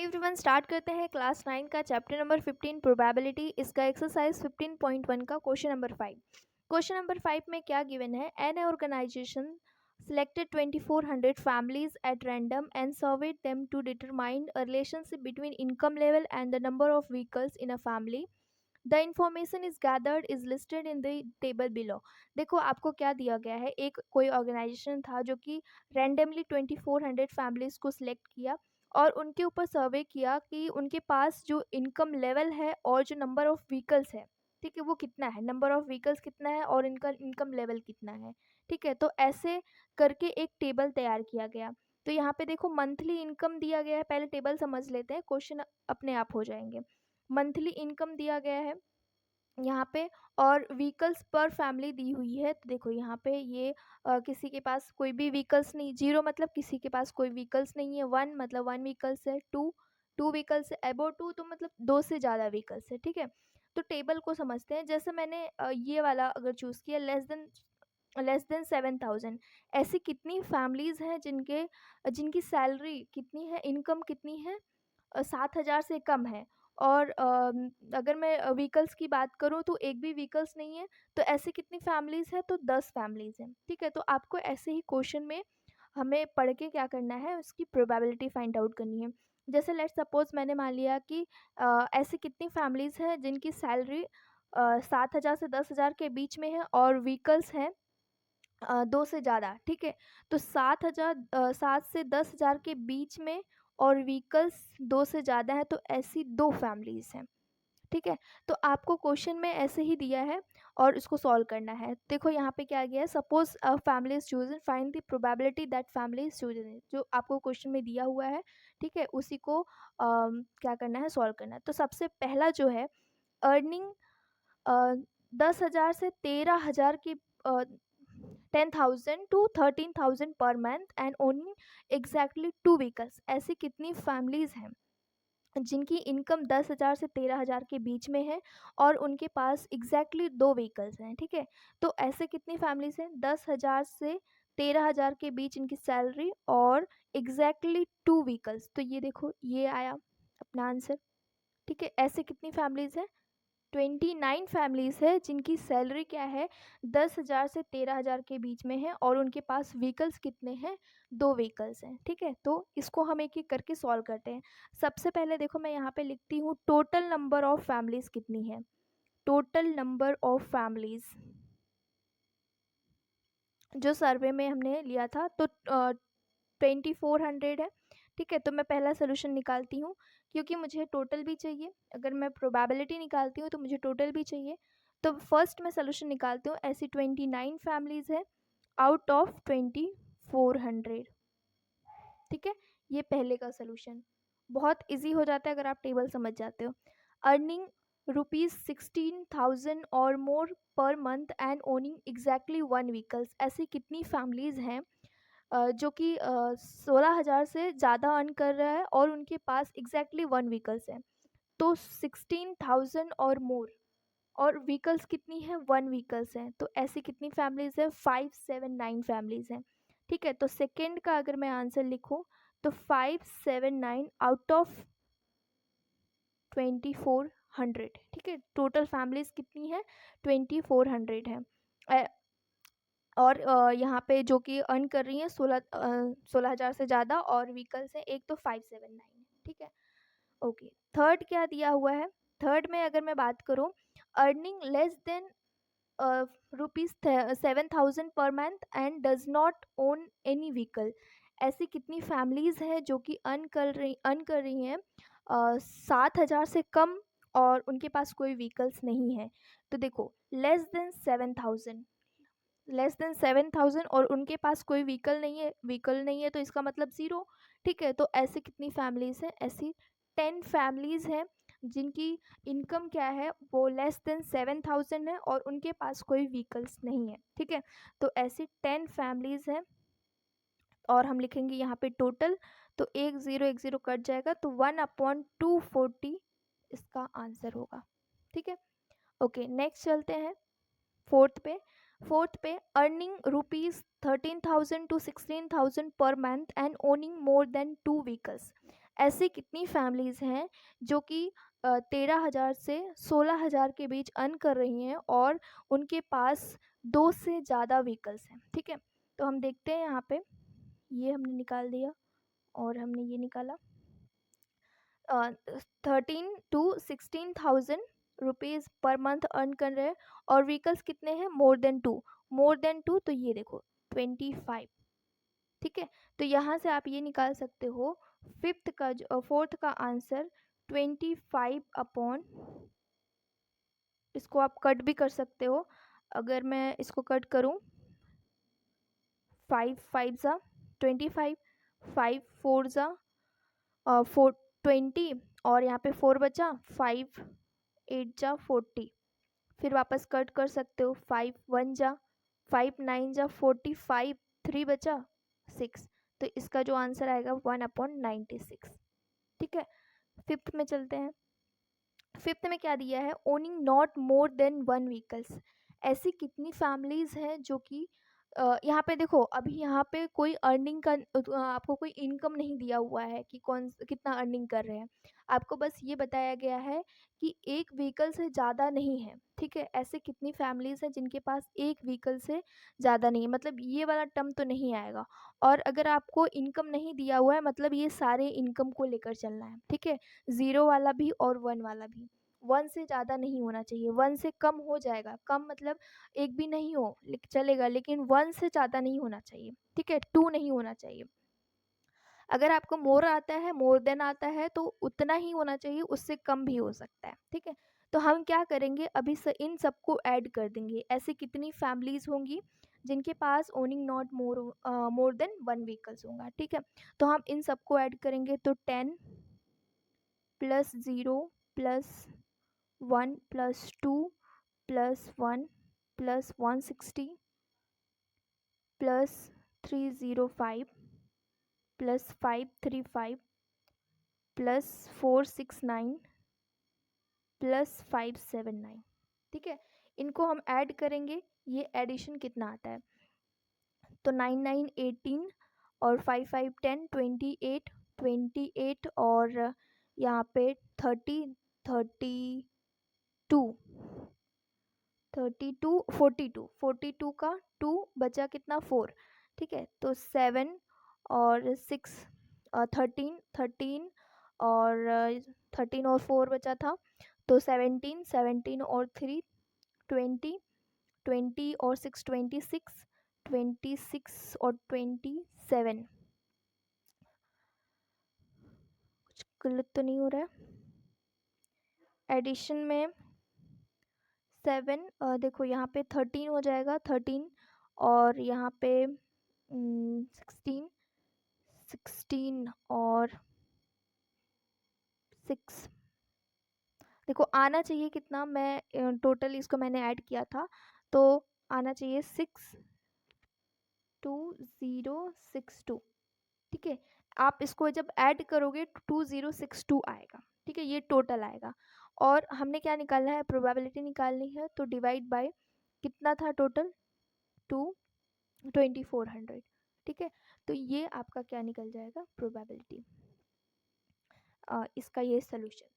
Everyone, start करते हैं class 9 का चैप्टर नंबर 15 प्रोबेबिलिटी। इसका एक्सरसाइज 15.1 का क्वेश्चन नंबर 5। क्वेश्चन नंबर 5 में क्या गिवन है? An organisation selected 2400 families at random and surveyed them to determine a relationship between income level and the number of vehicles in a family. The information is gathered is listed in the table below. देखो आपको क्या दिया गया है, एक कोई organisation था जो कि रैंडमली 2400 फैमिलीज़ को सिलेक्ट किया और उनके ऊपर सर्वे किया कि उनके पास जो इनकम लेवल है और जो नंबर ऑफ़ व्हीकल्स है, ठीक है, वो कितना है, नंबर ऑफ़ व्हीकल्स कितना है और इनका इनकम लेवल कितना है, ठीक है। तो ऐसे करके एक टेबल तैयार किया गया। तो यहाँ पे देखो मंथली इनकम दिया गया है, पहले टेबल समझ लेते हैं, क्वेश्चन अपने आप हो जाएंगे। मंथली इनकम दिया गया है यहाँ पे और व्हीकल्स पर फैमिली दी हुई है। तो देखो यहाँ पे ये किसी के पास कोई भी व्हीकल्स नहीं, 0 मतलब किसी के पास कोई व्हीकल्स नहीं है, 1 मतलब 1 व्हीकल्स है, 2 व्हीकल्स है, अबव 2 तो मतलब 2 से ज़्यादा व्हीकल्स है, ठीक है। तो टेबल को समझते हैं। जैसे मैंने ये वाला अगर चूज़ किया लेस देन 7000, ऐसी कितनी फैमिलीज़ हैं जिनकी सैलरी कितनी है, इनकम कितनी है, 7000 से कम है। और अगर मैं व्हीकल्स की बात करूँ तो एक भी व्हीकल्स नहीं है, तो ऐसे कितनी फैमिलीज़ हैं? तो 10 फैमिलीज़ हैं, ठीक है। तो आपको ऐसे ही क्वेश्चन में हमें पढ़ के क्या करना है, उसकी प्रोबेबिलिटी फाइंड आउट करनी है। जैसे लेट्स सपोज़ मैंने मान लिया कि ऐसी कितनी फैमिलीज़ हैं जिनकी सैलरी 7000 से 10,000 के बीच में है और व्हीकल्स हैं 2 से ज़्यादा, ठीक है। तो 7 से 10,000 के बीच में और व्हीकल्स 2 से ज़्यादा है, तो ऐसी 2 फैमिलीज़ हैं, ठीक है। तो आपको क्वेश्चन में ऐसे ही दिया है और इसको सॉल्व करना है। देखो यहाँ पे क्या गया है, suppose family is chosen, find the probability that family is chosen, जो आपको क्वेश्चन में दिया हुआ है, ठीक है, उसी को क्या करना है, सॉल्व करना है। तो सबसे पहला जो है अर्निंग 10,000 से 13,000 की 10,000 to 13,000 पर month and owning exactly 2 vehicles. ऐसी कितनी फैमिलीज़ हैं जिनकी इनकम 10,000 से 13,000 के बीच में है और उनके पास एग्जैक्टली 2 व्हीकल्स हैं, ठीक है। तो ऐसे कितनी फैमिलीज़ हैं? 10,000 से 13,000 के बीच इनकी सैलरी और एग्जैक्टली 2 व्हीकल्स। तो ये देखो ये आया अपना आंसर, ठीक है। ऐसे कितनी फैमिलीज़ हैं? 29 फैमिलीज़ है जिनकी सैलरी क्या है, 10,000 से 13,000 के बीच में है और उनके पास व्हीकल्स कितने हैं? 2 व्हीकल्स हैं, ठीक है। तो इसको हम एक एक करके सॉल्व करते हैं। सबसे पहले देखो मैं यहाँ पे लिखती हूँ टोटल नंबर ऑफ़ फैमिलीज़ कितनी है। टोटल नंबर ऑफ़ फैमिलीज़ जो सर्वे में हमने लिया था, तो 2400 है, ठीक है। तो मैं पहला सोल्यूशन निकालती हूँ क्योंकि मुझे टोटल भी चाहिए। अगर मैं प्रोबेबिलिटी निकालती हूँ तो मुझे टोटल भी चाहिए। तो फर्स्ट मैं सोल्यूशन निकालती हूँ। ऐसी 29 फैमिलीज़ है आउट ऑफ 2400, ठीक है। ये पहले का सोल्यूशन बहुत इजी हो जाता है अगर आप टेबल समझ जाते हो। अर्निंग ₹16,000 और more per month and owning exactly 1 vehicles. ऐसी कितनी फैमिलीज़ हैं जो कि 16,000 से ज़्यादा अर्न कर रहा है और उनके पास एग्जैक्टली 1 व्हीकल्स है। तो 16,000 और मोर और व्हीकल्स कितनी है? 1 व्हीकल्स हैं। तो ऐसी कितनी फैमिलीज़ है? 579 फैमिलीज़ हैं, ठीक है। तो सेकंड का अगर मैं आंसर लिखूं तो 579 आउट ऑफ 2400, ठीक है। टोटल फैमिलीज़ कितनी है? 2400 है। और यहाँ पे जो कि अर्न कर रही हैं 16,000 से ज़्यादा और व्हीकल्स हैं एक, तो 579 है, ठीक है। ओके, थर्ड क्या दिया हुआ है? थर्ड में अगर मैं बात करूँ, अर्निंग लेस देन रुपीज़ 7,000 पर month and does not own any vehicle. ऐसी कितनी फैमिलीज़ हैं जो कि अर्न कर रही हैं 7,000 से कम और उनके पास कोई व्हीकल्स नहीं है। तो देखो लेस देन 7,000 और उनके पास कोई व्हीकल नहीं है तो इसका मतलब 0, ठीक है। तो ऐसे कितनी फैमिलीज़ हैं? ऐसी 10 फैमिलीज़ हैं जिनकी इनकम क्या है, वो लेस देन 7,000 है और उनके पास कोई व्हीकल्स नहीं है, ठीक है। तो ऐसी 10 फैमिलीज़ हैं और हम लिखेंगे यहाँ पे टोटल। तो एक ज़ीरो कट जाएगा तो 1/240 इसका आंसर होगा, ठीक है। ओके, नेक्स्ट चलते हैं फोर्थ पे अर्निंग ₹13,000 to 16,000 पर month and owning more than 2 vehicles. ऐसी कितनी फैमिलीज़ हैं जो कि 13,000 से 16,000 के बीच अर्न कर रही हैं और उनके पास 2 से ज़्यादा व्हीकल्स हैं, ठीक है। तो हम देखते हैं यहाँ पे, ये हमने निकाल दिया और हमने ये निकाला 13 to 16,000 rupees per month earn कर रहे हैं और व्हीकल्स कितने हैं, मोर देन टू, तो ये देखो 25, ठीक है। तो यहाँ से आप ये निकाल सकते हो फोर्थ का आंसर 25 अपॉन, इसको आप कट भी कर सकते हो, अगर मैं इसको कट करूँ 5 5 ज़ा 25, 5 4 ज़ा 20 और यहाँ पे 4 बचा, 5 8 जा 40, फिर वापस कट कर सकते हो, 5 1 जा 5 9 जा 45, 3 बचा 6, तो इसका जो आंसर आएगा 1/96, ठीक है। फिफ्थ में चलते हैं। फिफ्थ में क्या दिया है, owning not more than 1 vehicles. ऐसी कितनी फैमिलीज़ हैं जो कि यहाँ पे देखो, अभी यहाँ पे कोई अर्निंग का आपको कोई इनकम नहीं दिया हुआ है कि कौन कितना अर्निंग कर रहे हैं, आपको बस ये बताया गया है कि एक व्हीकल से ज़्यादा नहीं है, ठीक है। ऐसे कितनी फैमिलीज़ हैं जिनके पास एक व्हीकल से ज़्यादा नहीं है, मतलब ये वाला टर्म तो नहीं आएगा। और अगर आपको इनकम नहीं दिया हुआ है मतलब ये सारे इनकम को लेकर चलना है, ठीक है। 0 वाला भी और 1 वाला भी, 1 से ज़्यादा नहीं होना चाहिए, 1 से कम हो जाएगा, कम मतलब एक भी नहीं हो चलेगा, लेकिन 1 से ज़्यादा नहीं होना चाहिए, ठीक है। 2 नहीं होना चाहिए। अगर आपको मोर आता है, मोर देन आता है, तो उतना ही होना चाहिए, उससे कम भी हो सकता है, ठीक है। तो हम क्या करेंगे, अभी से इन सबको ऐड कर देंगे। ऐसे कितनी फैमिलीज़ होंगी जिनके पास owning not more than 1 vehicles होगा, ठीक है। तो हम इन सबको ऐड करेंगे, तो 10 plus 0 plus 1 plus 2 plus 1 plus 160 plus 305 plus 535 plus 469 plus 579, ठीक है। इनको हम ऐड करेंगे, ये एडिशन कितना आता है, तो 9 9 18 और 5 5 10 28 28 और यहाँ पे 30 32 32 42 42 का 2 बचा कितना 4, ठीक है। तो 7 और 6 13 13 और 13 और 4 बचा था, तो 17 17 और 3 20 20 और 6 26 26 और 27, कुछ गलत तो नहीं हो रहा है एडिशन में। 7 देखो यहाँ पे 13 हो जाएगा, 13 और यहाँ पे 16 16 और 6, देखो आना चाहिए कितना, मैं टोटल इसको मैंने ऐड किया था, तो आना चाहिए 62062, ठीक है। आप इसको जब ऐड करोगे 2062 आएगा, ठीक है, ये टोटल आएगा। और हमने क्या निकालना है, प्रोबेबिलिटी निकालनी है, तो डिवाइड बाय कितना था टोटल, 2400, ठीक है। तो ये आपका क्या निकल जाएगा, प्रोबेबिलिटी, इसका ये सोल्यूशन।